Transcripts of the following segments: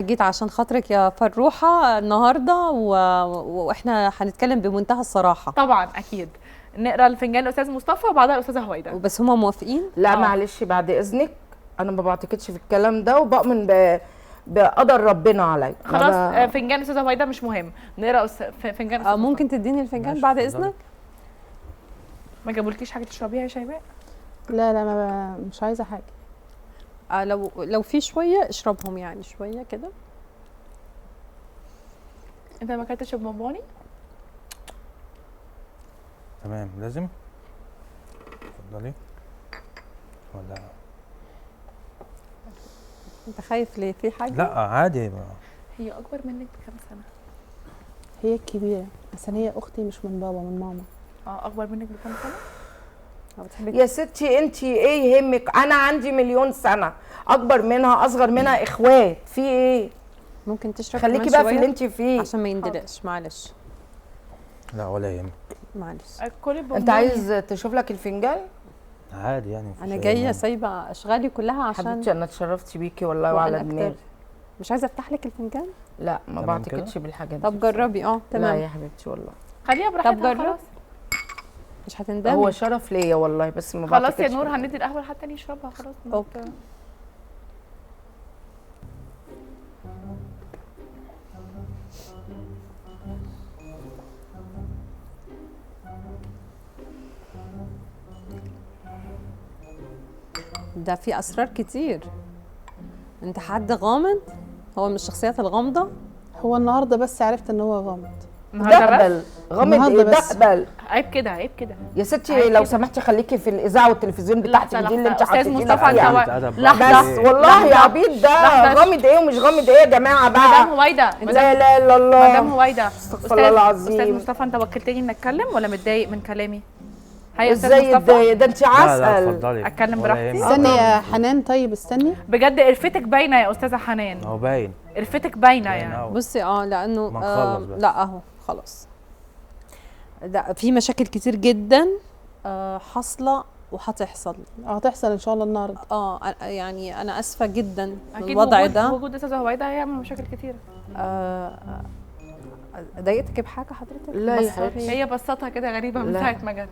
جيت عشان خاطرك يا فروحه النهارده واحنا هنتكلم بمنتهى الصراحه. طبعا اكيد. نقرا الفنجان الاستاذ مصطفى وبعدها الاستاذه هويدا. وبس هما موافقين؟ لا معلش بعد اذنك، انا ما بعتقدش في الكلام ده وبؤمن بقدر ربنا عليا. خلاص فنجان الاستاذه هويدا مش مهم، نقرا فنجان ممكن تديني الفنجان بعد اذنك؟ ما جابولكيش حاجه تشربيها يا شيماء؟ لا ما مش عايزه حاجه. لو في شويه اشربهم، يعني شويه كده. انت ما اكلتش بونبوني؟ تمام لازم. اتفضلي. ولا انت خايف ليه؟ في حاجه؟ لا عادي بقى. هي اكبر منك بكام سنه؟ هي الكبيره، بس هي اختي مش من بابا، من ماما. اكبر منك بكام سنه؟ يا ستي انت ايه يهمك؟ انا عندي مليون سنه، اكبر منها اصغر منها اخوات، في ايه؟ ممكن تشرب خليكي بقى في اللي انت فيه عشان ما يندلقش. معلش لا ولا يهمك. معلش. انت عايز تشوف لك الفنجان؟ عادي يعني. انا جايه سايبه اشغالي كلها عشان حبيبتي انا اتشرفت بيكي والله وعلى دماغي. مش عايزه افتح لك الفنجان؟ لا ما بعتقدش بالحاجات دي. طب جربي. تمام. لا يا حبيبتي والله خليها براحتها. طب جرب. مش هتندمي. هو شرف ليا والله، بس ما خلاص بعتقدش. يا نور هندي القهوه لحد تاني يشربها. خلاص اوكي. ده في اسرار كتير. انت حد غامض؟ هو من الشخصيات الغامضه؟ هو النهارده بس عرفت ان هو غامض. دهبل. غامض ايه؟ دهبل. عيب كده عيب كده يا ستي لو سمحتي خليكي في الاذاعه والتلفزيون بتاعتك دي اللي انت استاذ حاطه مصطفى فيها. لحظه بس والله يا عبيد ده غامض ايه ومش غامض ايه يا جماعه بقى؟ مدام هويدا. لا لا الا الله. مدام هويدا. استغفر الله العظيم. استاذ مصطفى انت وكلتني اني اتكلم ولا متضايق من كلامي؟ هيا ازاي اتضايق؟ ده انت عسل. اتكلم براحتي. استني يا حنان. طيب استني. بجد قرفتك باينه يا استاذه حنان. هو باين. قرفتك باينه يعني. بصي لانه ما نخلص بس. لا اهو خلاص. ده في مشاكل كتير جدا حاصله وهتحصل. هتحصل ان شاء الله النهارده. يعني انا اسفه جدا من اكيد الوضع ده. وجود استاذه هويدا هيعمل مشاكل كتيره. ضايقتك بحاجه حضرتك؟ لا يا حبيبتي. هي بصتها كده غريبه من ساعه ما جت.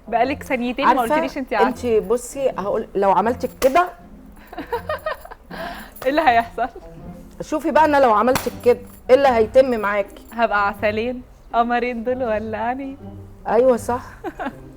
بقالك ثانيتين ما قلتليش انت عارفه. انت بصي هقول لو عملتك كده ايه اللي هيحصل؟ شوفي بقى انا لو عملتك كده ايه اللي هيتم معاكي؟ هبقى عسلين قمرين دول ولعني. ايوه صح.